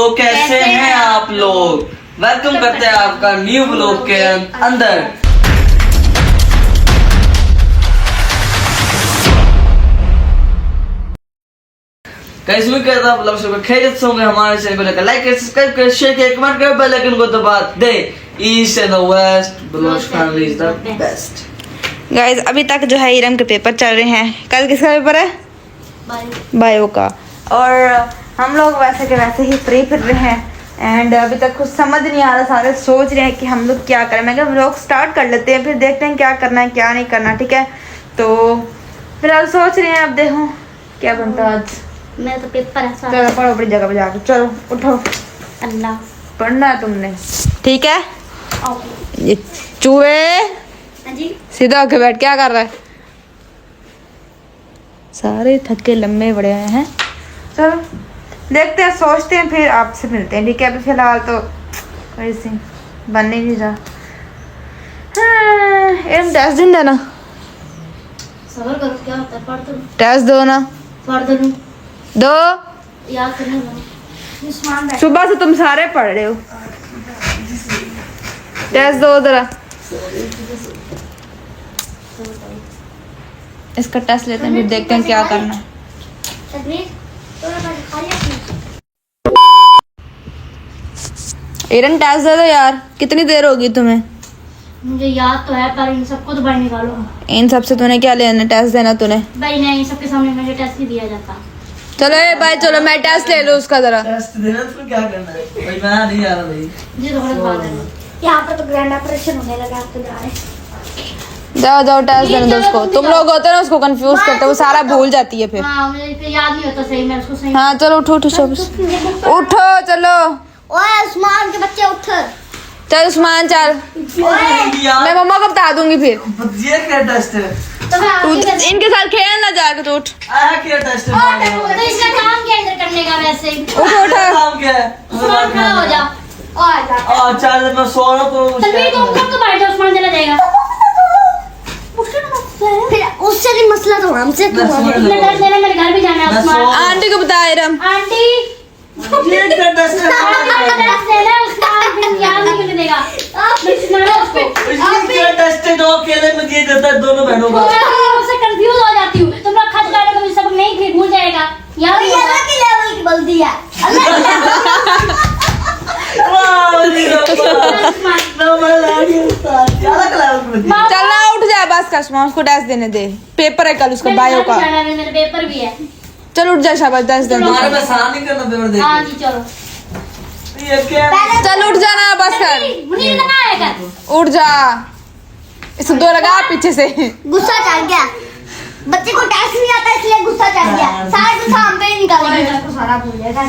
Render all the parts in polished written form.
तो कैसे हैं आप लोग? वेलकम करते हैं आपका न्यू ब्लॉग के अंदर। कैसे भी कहता आप लोग सबको खैरियत होंगे। हमारे चैनल को लेकर लाइक सब्सक्राइब कर शेयर कर कमेंट कर बेल आइकन को दबा दे। East and west Baloch family is the best. Guys अभी तक जो है इरम के पेपर चल रहे हैं। कल किसका पेपर है? बायो का। और हम लोग वैसे के वैसे ही फ्री फिर रहे हैं एंड अभी तक कुछ समझ नहीं आ रहा। सारे सोच रहे हैं कि हम लोग क्या करें। मैं कहा व्लॉग स्टार्ट कर लेते हैं, फिर देखते हैं क्या करना है क्या नहीं करना। ठीक है, तो फिलहाल सोच रहे हैं, अब देखो क्या बनता है आज। मैं तो पेपर है सारा। चलो पढ़ो अपनी जगह पे जाके। चलो उठो, अल्लाह पढ़ना है तुमने। ठीक है, आओ ये चूहे जी। सीधा होके बैठ, क्या कर रहा है? सारे थके लम्बे बड़े आए हैं। चलो देखते हैं, सोचते हैं, फिर आपसे मिलते हैं। ठीक है, अभी फिलहाल तो ऐसे बनने नहीं रहा। हाँ, टेस्ट दिन देना, सबर करो, क्या होता है? पढ़ दो, टेस्ट दो ना, पढ़ दो, दो। याद करने वाला उस्मान बैठ। सुबह से तुम सारे पढ़ रहे हो। टेस्ट दो जरा, इसका टेस्ट लेते हैं, फिर देखते हैं क्या करना है। तकरीर थोड़ा सा खा लिया। एरन टेस्ट दे दो यार, कितनी देर होगी तुम्हें? मुझे याद तो है पर इन सबको तो बाहर निकालो। इन सबसे तूने क्या लेना? टेस्ट देना तूने? भाई नहीं, इन सबके सामने मुझे टेस्ट नहीं दिया जाता। चलो ए भाई, चलो मैं टेस्ट ले लूं उसका जरा। टेस्ट देना तो क्या करना है भाई? मैं नहीं आ रहा भाई। जी तो गलत बात है। यहाँ पर तो ग्रैंड ऑपरेशन होने लगा, आप तो जा रहे हैं। जाओ जाओ टेस्ट देने दो उसको। तुम लोग होते हो ना उसको कंफ्यूज करते हो, वो सारा भूल जाती है फिर। हाँ मुझे फिर याद नहीं होता सही, मैं उसको सही। हाँ चलो उठो उठो सब, उठो चलो। ओए उस्मान के बच्चे उठ। चल उस्मान चल, मैं मम्मा को बता दूंगी फिर। ये क्या टेस्ट है? तो मैं तू आपके घर- इनके साथ खेल ना जाके, तो उठ आया क्या टेस्ट है? तो इसका काम क्या अंदर करने का वैसे ही? उठो उठो। काम क्या है? उस्मान खड़ा हो जा। और जा। और चार मैं सो रहा तो तनवीर तुम कब तो बैठ जाओ, उस्मान चला जाएगा। फिर उससे भी मसला तो हमसे क्यों है? इतना डर लेना, मेरे घर भी जाना है उस्मान। आंटी को बता इरम। आंटी ये क्या टेस्ट है? डर लेना उस्मान, फिर याद नहीं करने देगा। मैं सुनाना उसको। इसमें क्या टेस्ट है? दो अकेले में दिए देता है दोनों बहनों का। मैं उससे कंफ्यूज हो जाती हूँ। तुम लोग खत डालो कभी सबक नहीं, फिर भूल जाएगा। याद नहीं होगा। की लेवल की बल्दी है। वाह जी ना मैं लागी उस्ताद क्या क्लास में थी। चल ना उठ जा बस, कस्मा उसको टेस्ट देने दे। पेपर है कल उसका बायो का। मेरा पेपर भी है। चल उठ जा, शाबाश टेस्ट देने तुम्हारे दे। में सहन नहीं करना पेपर देख हाँ जी चलो। ये क्या चल उठ जाना बस कर, मुझे लगा आएगा। उठ जा। इसे दो लगा पीछे से। गुस्सा चढ़ गया, बच्चे को टेस्ट नहीं आता इसलिए गुस्सा चढ़ गया। सारा गुस्सा हम पे ही निकालेंगे। को सारा भूल जाएगा।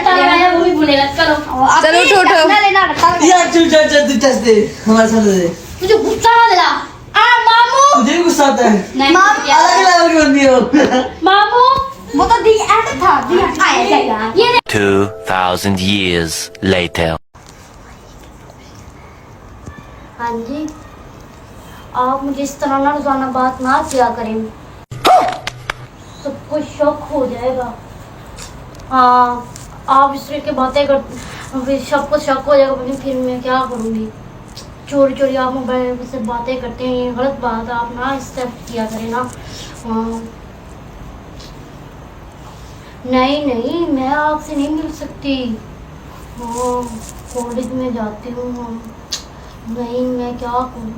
लगाया वो भी भूलेगा। चलो चलो उठो उठो। अपना लेना रखा है। यार चल तू टेस्ट दे हमारे साथ दे। मुझे गुस्सा ना दिला। मामू तुझे भी गुस्सा आता है? नहीं अलग लेवल की बंदी हो। मामू वो तो दी एंड था, दी आया ये 2,000 years later. हाँ जी, आप मुझे इस तरह ना रोजाना बात ना किया करें, सबको शक हो जाएगा। हाँ आप इस तरह की बातें कर, फिर सबको शक हो जाएगा। फिर मैं क्या करूँगी? चोरी चोरी आप मोबाइल से बातें करते हैं, ये गलत बात है। आप ना इस तरह किया करें ना। हाँ नहीं नहीं, मैं आपसे नहीं मिल सकती। हाँ कॉलेज में जाती हूँ। नहीं मैं क्या करूँ,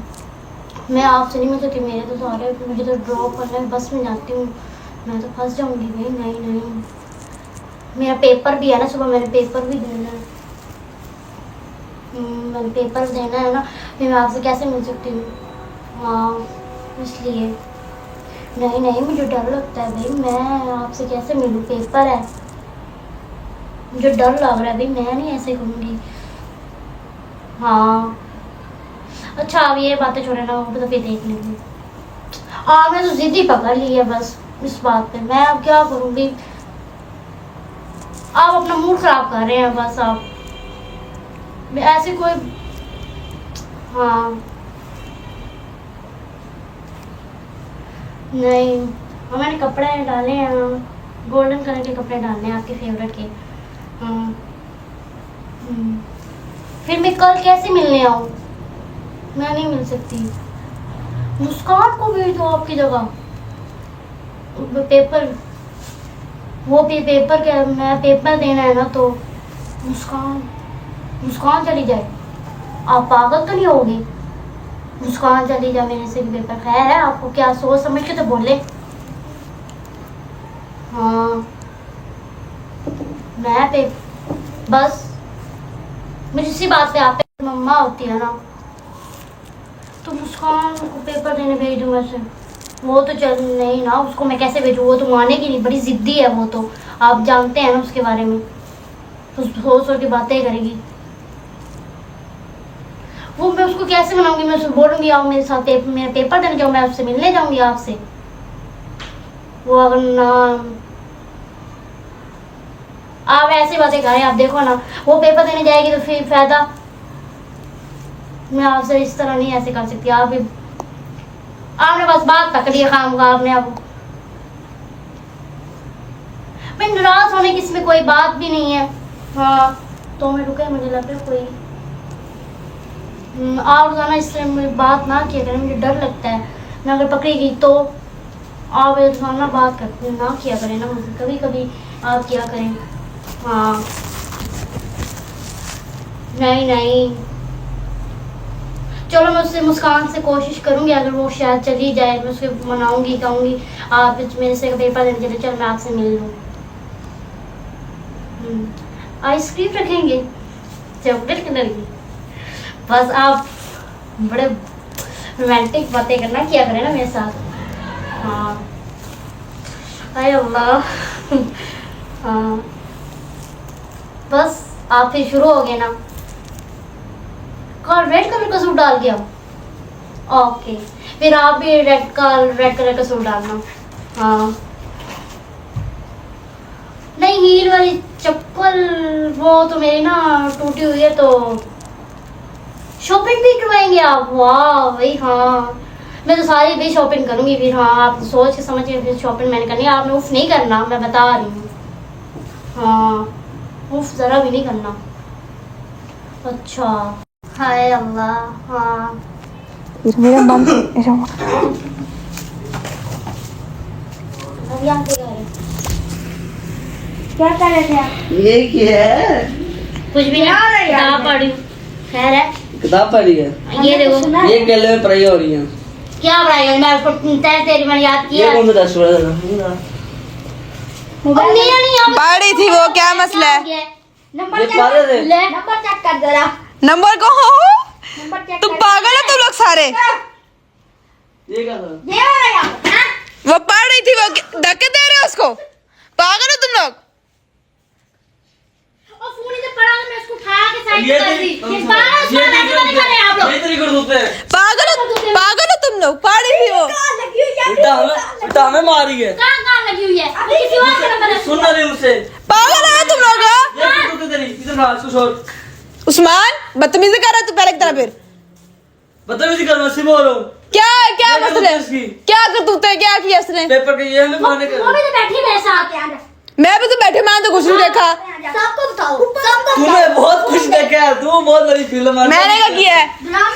मैं आपसे नहीं मिल सकती। मेरे तो सारे, मुझे तो ड्रॉप करना है, बस में जाती हूँ, मैं तो फंस जाऊँगी भाई। नहीं नहीं, मेरा पेपर भी है ना, सुबह मैंने पेपर भी देना है। मैंने पेपर देना है ना, फिर मैं आपसे कैसे मिल सकती हूँ? हाँ इसलिए नहीं नहीं, मुझे डर लगता है भाई, मैं आपसे कैसे मिलूँ? पेपर है, मुझे डर लग रहा है भाई, मैं नहीं ऐसे करूँगी। हाँ अच्छा अब ये बातें छोड़े ना, वो तो फिर देख लेंगे। हाँ मैं तो जिद ही पकड़ ली है बस इस बात पे। मैं अब क्या करूँ भी? आप अपना मूड खराब कर रहे हैं बस। आप ऐसे कोई, हाँ नहीं, मैंने कपड़े डाले हैं, गोल्डन कलर के कपड़े डालने हैं आपके फेवरेट के। फिर मैं कल कैसे मिलने आऊँ? मैं नहीं मिल सकती। मुस्कान को भेज दो आपकी जगह। पेपर वो पेपर क्या, मैं पेपर देना है ना, तो मुस्कान चली जाए। आप पागल तो नहीं होगी? मुस्कान चली जाए मेरे से पेपर। खैर है, आपको क्या सोच समझ के तो बोले। हाँ मैं बस मुझे इसी बात पे आप मम्मा होती है ना, तो मुस्कान को पेपर देने भेज दूँ वैसे। वो तो चल नहीं ना, उसको मैं कैसे भेजूँ? वो तो मानेगी नहीं, बड़ी जिद्दी है वो तो। आप जानते हैं ना उसके बारे में, तो सोच की बातें करेगी वो। मैं उसको कैसे मनाऊंगी? मैं उसको बोलूँगी आओ मेरे साथ मेरा पेपर देने जाओ, मैं आपसे मिलने जाऊंगी आपसे। वो अगर ना, आप ऐसी बातें करें, आप देखो ना वो पेपर देने जाएगी तो फिर फायदा। मैं आपसे इस तरह नहीं ऐसे कर सकती। आपने बस बात पकड़ी है काम का आपने। अब मैं नाराज होने की इसमें कोई बात भी नहीं है। हाँ तो मैं रुके, मुझे लग रहा है कोई आप जाना, इससे मुझे बात ना किया करें, मुझे डर लगता है। मैं अगर पकड़ी गई तो आप ना बात करते ना किया करें ना मुझे, कभी कभी आप किया करें। हाँ नहीं चलो, मैं उससे मुस्कान से कोशिश करूंगी, अगर वो शायद चली जाए मैं उसके मनाऊंगी, कहूंगी आप मेरे से पेपर देने चले, चल मैं आपसे मिल लूँ। आइसक्रीम रखेंगे चॉकलेट कलर की। बस आप बड़े रोमांटिक बातें करना किया करें ना मेरे साथ। हाँ हाय अल्लाह। हाँ बस आप फिर शुरू हो गए ना। कल रेड कलर का सूट डाल के आओ। ओके फिर आप भी रेड कलर का सूट डालना। हाँ नहीं, हील वाली चप्पल वो तो मेरी ना टूटी हुई है, तो शॉपिंग भी करवाएंगे आप? वाह भाई हाँ, मैं तो सारी भी शॉपिंग करूंगी फिर। हाँ आप सोच के समझ के फिर शॉपिंग मैंने करनी है, आपने उफ नहीं करना, मैं बता रही हूँ। हाँ उफ जरा भी नहीं करना। अच्छा हाय अल्लाह। हाँ मेरा मन अब यहाँ क्या कर रहे थे आप? ये क्या है? कुछ भी नहीं, किताब पढ़ी। खैर है, किताब पढ़ी है। ये देखो ये केले में पढ़ाई हो रही है। क्या पढ़ाई है? मैं उसको तेरी मैंने याद किया। ये कौन सा दस मोबाइल मेरा नहीं है। पढ़ी थी वो, क्या मसला है? नंबर ये चेक पढ़े कर थे। ले, नंबर चेक कर जरा। नंबर को नंबर चेक तुम कर। पागल हो तुम लोग सारे। ये क्या था? ये वाला हाँ? वो पढ़ रही थी, वो धक्के दे रहे हो उसको। पागल हो तुम लोग। और फोन से पढ़ा तो मैं उसको उठा के साइड ये कर दी। तेरी- इस बार उस बार ऐसे मत करें आप लोग। ये तरीके से होते हैं। पागल हो तुम लोग। पढ़ रही थी वो। उल्टा हमें मारी है। कहाँ लगी हुई है? वो किसी और का नंबर है। सुन ना रही मुझसे। पागल हो तुम लोग। ये क्या होते तेरी? इधर ना इसको छोड़। उस्मान बदतमीजी कर रहा है तू पहले की तरह। फिर बदतमीजी कर, मैं सिर्फ बोल रहा हूँ। क्या क्या ये मसला है? करतूत इसकी। क्या करतूत है? क्या किया उसने? पेपर के ये हमें खाने वो भी तो बैठी मेरे साथ। मैं भी तो बैठे, मैंने तो कुछ नहीं देखा। सबको बताओ, सबको तुम्हें बहुत कुछ देखा है। तू बहुत बड़ी फिल्म है। मैंने क्या किया है?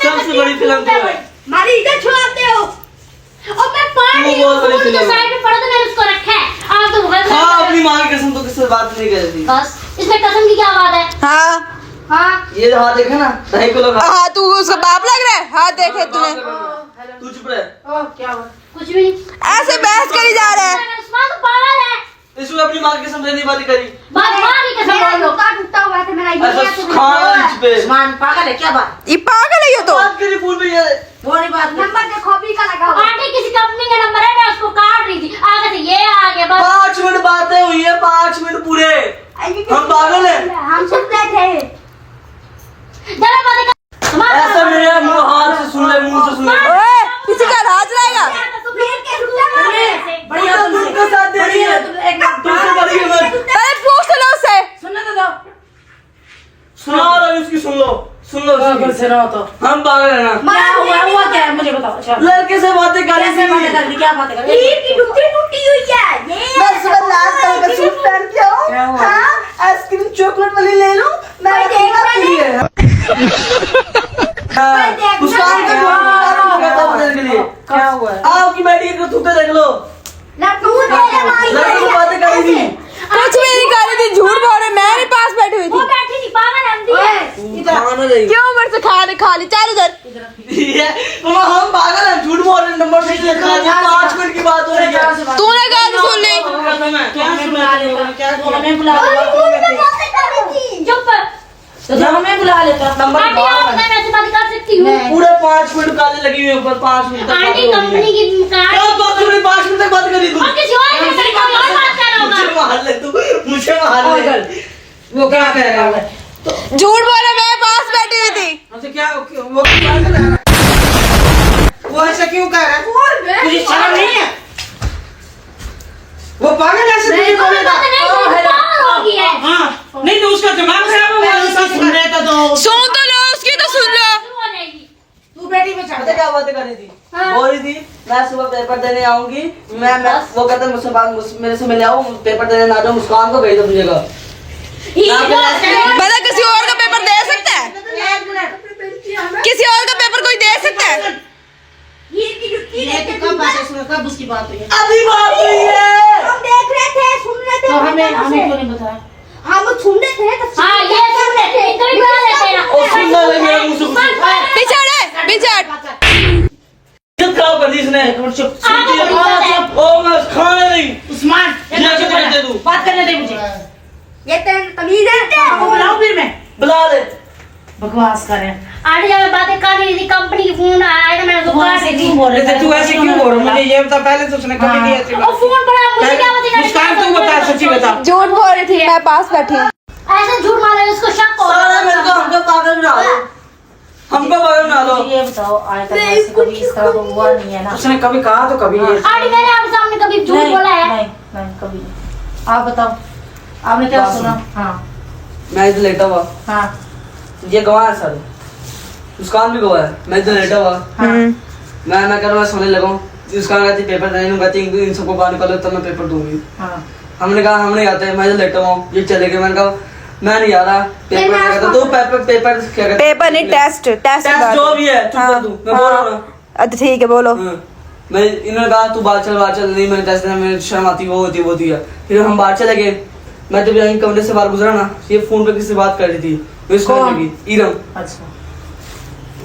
सबसे बड़ी फिल्म तो है। मारी इधर छोड़ते हो। और मैं पढ़ तू रही बहुत बड़ी हूँ, फिल्म है। साइड में पढ़ा तो मैंने उसको रखा है। आप तो बहुत हाँ अपनी माँ की कसम तो किससे बात नहीं कर रही। बस इसमें कसम की क्या बात है? हाँ हाँ ये हाथ देखा ना, 2.5 किलो का। हाँ तू उसका बाप लग रहा है। हाँ देखे तूने। तू चुप रह। कुछ भी नहीं। ऐसे बहस करी जा रहा है। उस्मान तो पागल है। इसने अपनी माँ की कसम लेने की बात करी। बात माँ की कसम बोल लो। टूटा हुआ था मेरा ऐसा खाना इस पे। मान पागल है क्या बात? ये पागल है ये तो। बात करी फोन पे ये। वो नहीं बात नहीं। नंबर देखो अभी का लगा हुआ आंटी किसी कंपनी का नंबर है, मैं उसको काट रही थी। आगे से ये आ गया बस। 5 मिनट बातें हुई है, 5 मिनट पूरे। हम पागल हैं। हम सुन रहे थे जरा बातें कर। ऐसा मेरे मुंह हाथ से सुन ले, मुंह से सुन ले। ओए किसी का हाथ लाएगा। बढ़िया तुम उसका साथ दे रही है। तुमसे बड़ी है मैं। पहले पूछ लो उससे। सुनने तो दो। सुना रहा हूँ उसकी, सुन लो फिर से रहो तो। हम पागल है ना। हुआ क्या है मुझे बताओ। अच्छा लड़के से बातें कर कैसे बातें रही कर दी? क्या बातें कर दी? की टूटी हुई है ये बस मैं लाल कलर का सूट पहन के आऊं। क्या हुआ? हाँ आइसक्रीम चॉकलेट वाली ले लूं। मैं देख अपना प्रिय है। यूट्यूब पे देख लो। लड्डू दे रहे मारी लड़की से बातें करी थी। कुछ भी नहीं कर रही थी, झूठ बोल रहे, मैं नहीं पास बैठी हुई वो थी। बैठी नहीं पागल आंटी है। खाना नहीं। क्यों मेरे से खा ली? चल उधर। ये मामा हम पागल हैं, झूठ बोल रहे हैं, नंबर नहीं लिखा है, 5 मिनट की बात हो रही है। तूने कहा सुन ली। क्या बुला लेता, क्या हमें बुला लेता, बातें कर रही थी। चुप। तो हमें बुला लेता। नंबर आंटी आप मैं ऐसे बात कर सकती हूँ। पूरे 5 मिनट काले लगी हुई ऊपर 5 मिनट तक आंटी कंपनी की कार्ड क्या बात कर रही 5 मिनट तक बात करी तू और किसी और के साथ कोई और बात कर रहा मुझे होगा। मार ले तू मुझे मार ले वो क्या करेगा? झूठ बोल रहे, मैं पास बैठी हुई थी। हमसे क्या वो क्या कर रहा है? वो ऐसा क्यों कर रहा है? तुझे शर्म नहीं है? वो पागल ऐसे तुझे कोई बोलेगा? बात नहीं, वो पागल हो गई है। हाँ, नहीं तो उसका दिमाग खराब है, वो ऐसा सुन रहा था तो सुन तो लो, उसकी तो सुन लो। वो नहीं। तू बेटी में चढ़ पता क्या बातें कर रही थी बोल रही थी मैं सुबह पेपर देने आऊंगी मैं वो कहता मुझसे बात मेरे से मिले आओ पेपर देने ना जाओ मुस्कान को भेज दो तुझे का पता किसी और का पेपर दे सकता है? किसी और का पेपर कोई दे सकता है? ये तो कब बात है, सुनो कब उसकी बात हुई है? अभी बात हुई है हम देख रहे थे, सुन रहे थे। तो हमें क्यों नहीं बताया? हम सुन रहे थे तो हाँ ये सुन लेते हैं, कभी बुला लेते हैं। ओ सुन ले मेरे मुंह से कुछ पीछे हट, पीछे हट। इज्जत खराब कर दी इसने एक मिनट चुप। आपको बड़ी बात है। ओ मैं खाना नहीं उस्मान, ये चुप कर दे तू। बात करने दे मुझे। ये तेरे तमीज है। आपको बुलाऊं फिर मैं? बुला ले बकवास कर रहे हैं। आंटी जब मैं बातें कर रही थी कंपनी की फोन आया तो मैंने तो तू काट ऐसे दी क्यों बोल रहे थे? तू ऐसे क्यों बोल रहा? मुझे ये बता, पहले तो उसने कभी नहीं ऐसी और फोन पड़ा मुझे क्या पता मुस्कान तू बता, सच्ची बता। झूठ बोल रही थी, मैं पास बैठी हूँ। ऐसे झूठ मारे उसको शक हो सारा मेरे को हमको पागल बना लो हमको पागल बना लो ये बताओ, आज तक ऐसे कभी इस तरह तो हुआ नहीं है ना? उसने कभी कहा तो कभी ये आंटी मैंने आपके सामने कभी झूठ नहीं, बोला है? नहीं कभी नहीं। आप बताओ, आपने क्या बात सुना? हाँ मैं इधर लेटा हुआ हाँ ये गवाह है सर मुस्कान भी गवाह है मैं इधर लेटा हुआ मैं कर रहा सोने लगा मुस्कान कहती पेपर देने कहती इन सबको बाहर निकालो तब मैं पेपर दूंगी हाँ। हमने कहा हम नहीं आते मैं इधर लेटा हुआ हूँ ये चले गए मैंने कहा मैं नहीं आ रहा पेपर क्या कहता तू पेपर क्या कहता पेपर नहीं, टेस्ट टेस्ट जो भी है चुप कर तू मैं बोल रहा हूँ अच्छा ठीक है, बोलो। मैं इन्होंने कहा तू बाहर चल नहीं मैंने टेस्ट देना मेरी शर्म आती वो होती है फिर हम बाहर चले गए मैं जब यहीं कमरे से बाहर गुजरा ना ये फोन पे किसी से बात कर रही थी वो इसमें कौन? लगी इरम अच्छा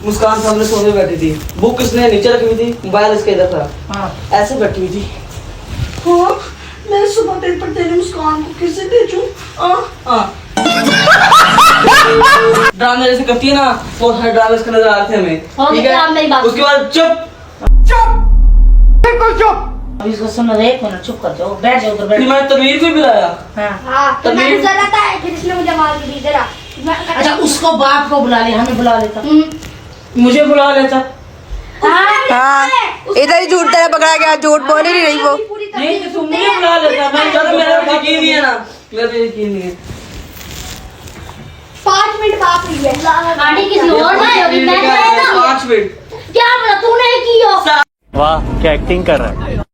मुस्कान सामने सोने बैठी थी बुक इसने नीचे रखी हुई थी मोबाइल इसके इधर था हाँ। ऐसे बैठी हुई थी हाँ मैं सुबह पेपर देने मुस्कान को किसे भेजूं ड्रामे जैसे करती है ना वो हर ड्रामे इसके नजर आ रहे थे हमें हो ठीक गया, अब मेरी है बात उसके बाद चुप अब इसको सुनो, एक मिनट चुप कर जाओ, बैठ जाओ उधर, बैठ फिर मैं तमीर को भी बुलाया हाँ। हाँ तो मैं तमीज- गुजर रहा था फिर इसने मुझे मार दी जरा। अच्छा उसको बाप को बुला लिया, हमें बुला लेता। मुझे बुला लेता हाँ इधर ही झूठ तेरा पकड़ा गया, झूठ बोल ही नहीं रही वो। नहीं तो तुम मुझे बुला लेता मैं चलो मेरा भी यकीन नहीं है ना मेरा भी यकीन नहीं है 5 मिनट बात हुई है। आंटी किसी और ने अभी मैं गया था 5 मिनट क्या पता तूने की हो। वाह क्या एक्टिंग कर रहा है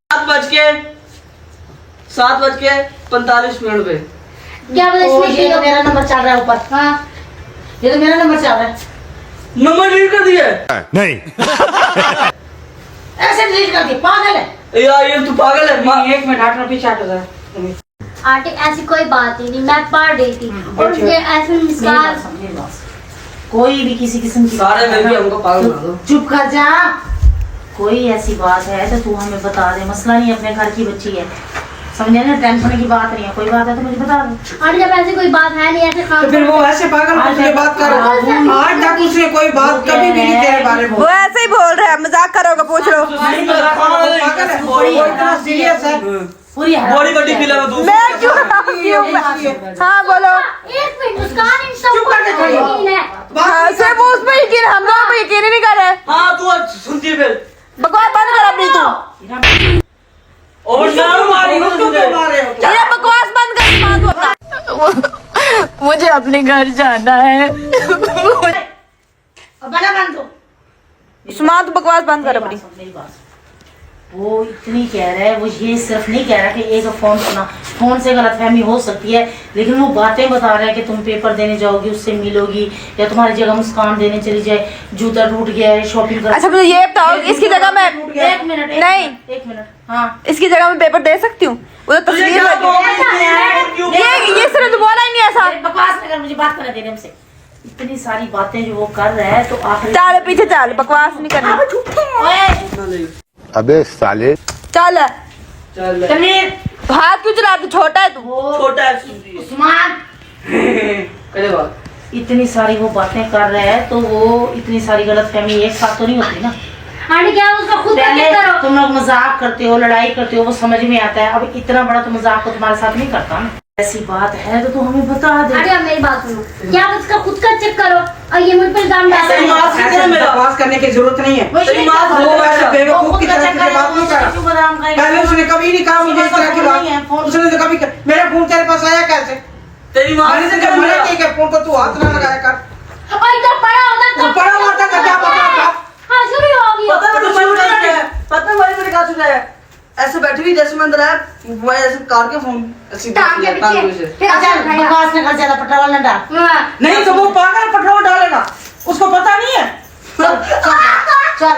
7:45 पे क्या पता ओ, इसने ये की तो हो। मेरा नंबर चल रहा है ऊपर। हाँ ये तो मेरा नंबर चल रहा है। नंबर डिलीट कर दिया है नहीं ऐसे डिलीट कर दिया, पागल है। यार ये तू पागल है माँ एक मिनट हटना, पीछे हट जा। आंटी ऐसी कोई बात ही नहीं मैं पढ़ रही थी और ये ऐसे मेरी मिसाल बात सुन, मेरी बात सुन। कोई भी किसी किस्म की सारे में भी हमको पागल बना दो चुप कर जा। कोई ऐसी बात है तो तू हमें बता दे, मसला नहीं, अपने घर की बच्ची है, समझे ना, टेंशन की बात नहीं है। कोई बात है तो मुझे बता दे। आंटी जब ऐसी कोई बात है नहीं ऐसे खान तो फिर वो ऐसे पागल उसने बात कर आज तक उसने कोई बात कभी भी नहीं तेरे बारे में वो ऐसे ही बोल रहा है, मजाक करोगे पूछ लो। नहीं मजाक वो पागल है वो इतना सीरियस है पूरी बड़ी बड़ी फिल्म है तू मैं क्यों हाँ बोलो। एक मिनट मुस्कान इन सब चुप करके खड़ी हो। यकीन है। हाँ सिर्फ उस पर यकीन, हम लोगों पे यकीन ही नहीं कर रहे। हाँ तू आज सुनती है फिर बकवास बंद कर अपनी तू। और नाम मारी उसको तुझे क्यों मार रहे हो तुम? ये बकवास बंद कर दिमाग अपना। मुझे अपने घर जाना है। बना बंद दो। सुमा तू बकवास बंद कर अपनी। मेरी बात सुन। वो इतनी कह रहा है, वो ये सिर्फ नहीं कह रहा कि एक फोन सुना, फोन से गलतफहमी हो सकती है, लेकिन वो बातें बता रहा है कि तुम पेपर देने जाओगी, उससे मिलोगी, या तुम्हारी जगह मुस्कान देने चली जाए, जूता टूट गया है, शॉपिंग कर। अच्छा मुझे ये बताओ, इसकी जगह मैं एक मिनट नहीं, एक मिनट, हाँ इसकी जगह मैं पेपर दे सकती हूँ? वो तो तस्वीर लगी। ये सिर्फ तो बोला ही नहीं ऐसा। बकवास नहीं कर, मुझे बात करने देने हमसे। इतनी सारी बातें जो वो कर रहा है, तो आखिर चल पीछे चल, बकवास नहीं करनी। अबे साले चल चल तनवीर, हाथ क्यों चला, तू छोटा है तू। छोटा है उस्मान, करे बात। इतनी सारी वो बातें कर रहा है, तो वो इतनी सारी गलतफहमी एक साथ तो नहीं होती ना। आंटी क्या उसका खुद का पहले चेक करो। तुम लोग मजाक करते हो, लड़ाई करते हो, वो समझ में आता है। अब इतना बड़ा तो मजाक को तुम्हारे साथ नहीं करता ना। ऐसी बात है तो तू हमें बता दे। आंटी आप मेरी बात सुनो, क्या आप उसका खुद का चेक करो और ये मुझ पर इल्जाम डाल रहे हो। ऐसे बकवास करने की जरूरत नहीं है। तेरी वो ऐसे बेवकूफ की तरह से बात नहीं कर रहा। पहले उसने कभी नहीं कहा मुझे इस तरह की बात। उसने तो कभी मेरा फोन तेरे पास आया कैसे? तेरी माँ मैंने तो मना किया कि फोन को तू हाथ ना लगाया कर। और इधर पड़ा होगा वो पड़ा हुआ था क्या पता था? हाँ शुरू हो गया। पता भाई मेरे कहा चुका है, ऐसे बैठी हुई जैसे मैं अंदर आया, मैं ऐसे कार के फोन ऐसे टांग के पीछे फिर अच्छा, अच्छा खाया। बकवास न कर, ज्यादा पेट्रोल न डाल। हाँ। नहीं तो वो पागल पेट्रोल डालेगा, उसको पता नहीं है। चल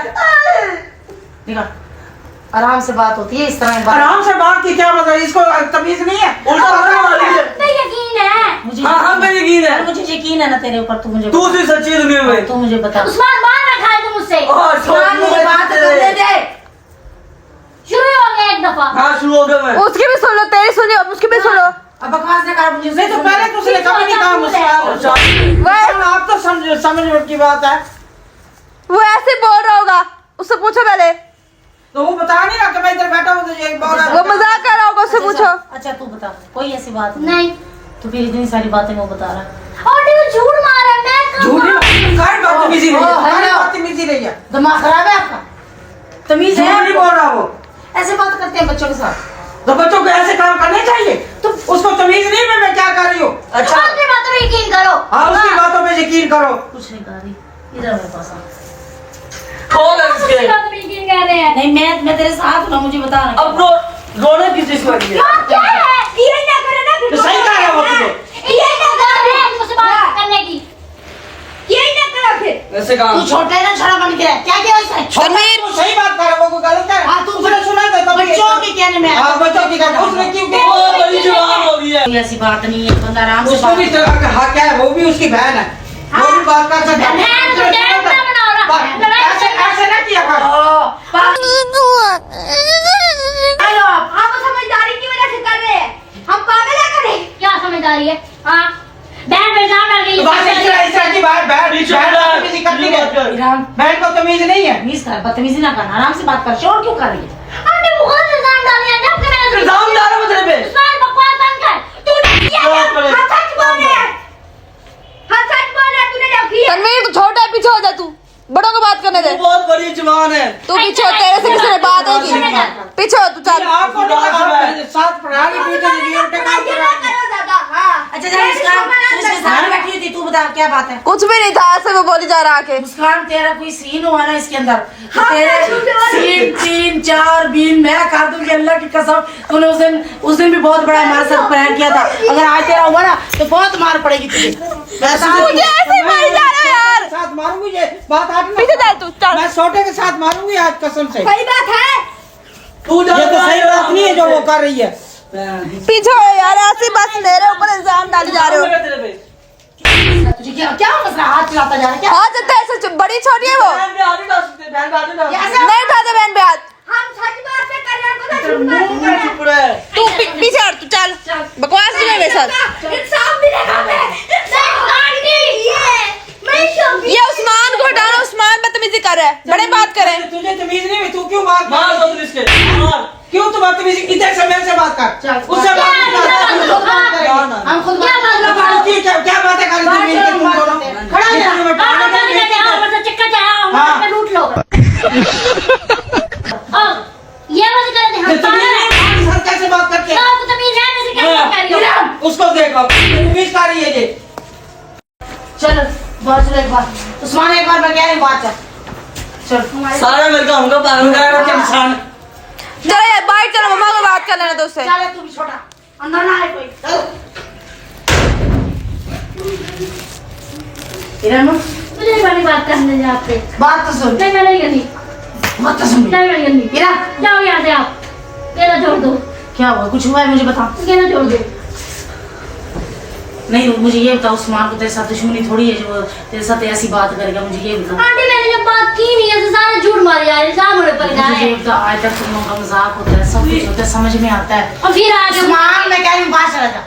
निकल, आराम से बात होती है, इस तरह की बात। आराम से बात की क्या मतलब, इसको तमीज नहीं है। उल्टा बोलने वाली है। तो यकीन है। मुझे हाँ मैं यकीन है, मुझे यकीन है ना तेरे ऊपर। तू मुझे तू सी सच्ची दुनिया में। तू मुझे बता। उस्मान बात ना खाए तुम मुझसे। उस्मान, मुझे बात करने दे। शुरू हो गया एक दफा। हाँ शुरू हो गया मैं। उसकी भी सुन लो, तेरी सुनियो, उसकी भी सुनो। अब बकवास न कर मुझे। नहीं तो पहले तो उसने कभी नहीं कहा मुझसे। आप तो समझ की बात है। वो ऐसे बोल रहा होगा, उससे पूछो पहले। तो वो बता नहीं रहा कि मैं इधर बैठा हूँ तो ये बोल रहा है। वो मजाक कर रहा होगा, उससे पूछो। अच्छा तू बता, कोई ऐसी बात नहीं। तो फिर इतनी सारी बातें वो बता रहा। और वो झूठ मार रहा है, मैं कब झूठी बोला? सारी बदतमीजी रही है, ओ, सारी हेलो। बदतमीजी रही है। दिमाग खराब है आपका? तमीज झूठ है? नहीं बोल रहा वो। ऐसे बात करते हैं बच्चों के साथ। तो बच्चों को ऐसे काम करने चाहिए। तो उसको तमीज नहीं है मैं क्या कर रही हूँ। अच्छा अपनी बातों में यकीन करो। हाँ उसकी बातों पे यकीन करो। कुछ नहीं कर रही, इधर मेरे पास आ। खोल है उसकी इसके। बातों में यकीन कर रहे हैं। नहीं मैं तेरे साथ हूँ, मुझे बता रहा। अब रोने की चीज लगी है। क्या क्या है? ये ना करे ना तो सही कह रहा है वो तुझे। ये ना कर रहे हैं मुझसे बात करने की। ये ना करो फिर। ऐसे काम तू छोटे ना छोटा बन के रह। क्या किया उसने? तनवीर, वो सही बात कर रहा है, वो कोई गलत है। हाँ, तू उसने सुना था तभी। बच्चों के कहने में हाँ बच्चों की कहना उसने क्यों किया? वो बड़ी जवान हो गई है। कोई ऐसी बात नहीं है, बंदा आराम से उसको बात भी हाँ क्या है, वो भी उसकी बहन है। वो भी बात कर सकता है। बहन तो डैड ना बना रहा है। लड़ाई ऐसे ऐसे ना किया कर। हेलो आप। आप समझदारी की वजह से कर रहे हैं, हम पागल है करें। क्या समझदारी है? हाँ बहन पे इल्जाम डाल गई। बात इस तरह की बात बहन को तमीज नहीं है। तमीज कर, बदतमीजी ना करना, आराम से बात कर। शोर क्यों कर रही है? आपने बहुत इल्जाम डाले हैं जब कि मैंने इल्जाम डाल रहा हूँ तेरे पे। उस्मान बकवास बंद कर। तूने किया क्या? हाँ सच बोल रहे हैं, हाँ सच बोल रहे हैं, तूने जब किया। तनवीर तू छोटा है, पीछे हो जा तू, बड़ों को बात करने दे। तू बहुत बड़ी जवान है। तू पीछे हो, तेरे से किसी ने बात होगी। पीछे हो तू, चल। आपको साथ पढ़ा के पीछे ये ना करो दादा। हाँ अच्छा जरा मुस्कान, तू इसके सामने बैठी हुई थी, तू बता क्या बात है? कुछ भी नहीं था, ऐसे वो बोली जा रहा आके। मुस्कान तेरा कोई सीन हुआ ना इसके अंदर, तो तेरे सीन 3 4 बीन मैं कर दूंगी अल्लाह की कसम। तूने उस दिन भी बहुत बड़ा हमारे साथ प्रैंक किया था। अगर आज तेरा हुआ ना तो बहुत मार पड़ेगी तुझे। मुझे ऐसे ही मारी जा रहा है यार। साथ मारूंगी ये बात आज ना। पीछे चल तू, चल। मैं सोटे के साथ मारूंगी आज कसम से। सही बात है। तू ये तो सही बात नहीं है जो वो कर रही है। पीछे हो यार, ऐसे बस मेरे ऊपर इल्जाम डाले जा रहे हो। तेरे पे। तुझे क्या मसला? हाथ चलाता जा रहा है क्या? हाँ जब ऐसे बड़ी छोटी है वो, बहन पे हाथ नहीं डाल सकते, बहन पे हाथ नहीं डाल सकते। नहीं उठाते बहन पे हाथ। हम सच बात पे कर रहे हैं, को झूठ बात पे कर रहे हैं। चुप रहे। तू पीछे हट, तू चल, बकवास नहीं है मेरे साथ। इंसाफ मिलेगा हमें। ये उस्मान को हटाना, उस्मान बदतमीजी कर रहा है, बड़े बात करें। तुझे तमीज नहीं हुई, तू क्यों बात मार कर? दो तुम इसके। मार। क्यों तू बदतमीजी? इधर से मेरे से बात कर, उससे बात क्या कर। हम खुद क्या बात कर? क्या बातें कर रही थी तुम दोनों? खड़ा हो जा। जिसमें मैं पागल हाँ, कर रही थी। ऊपर से चिक्का चाहा, ऊपर हाँ। से लूट लो। ये मत कर दे, हम ये पागल तमीज हैं। नहीं, सर कैसे बात करते हैं? आपको तमीज है जैसे कैसे बात कर रही हो? उसको देखो, तमीज कर रही है ये। चल बात चलो एक बार। उस्मान एक बार मैं कह रही हूँ बात चल। चल सारा मिलकर हमको पागल कर रहा है इंसान। चलो यार बाहर चलो, मम्मा को बात कर लेना तो उससे। चले तू भी छोटा, अंदर ना आए कोई। इरम मुझे नहीं वाली बात करने दे आपसे। बात तो सुन, नहीं मैं नहीं करनी, मत तो सुन। नहीं मैं नहीं करनी। इरा जाओ यहाँ से आप, मेरा छोड़ दो, क्या हुआ, कुछ हुआ है मुझे बता। मेरा छोड़ दो। नहीं मुझे ये बता, उस्मान को तेरे साथ दुश्मनी थोड़ी है जो तेरे साथ ऐसी बात करेगा, मुझे ये बता। आंटी मैंने जब बात की नहीं है तो सारे झूठ मारे जा रहे हैं, सामने पर जा मुझे रहे ये हैं। बता, आज तक तुम लोगों का मजाक होता है, सब कुछ होता है, समझ में आता है। और फिर आज उस्मान मैं कह रही हूँ बात चला जा,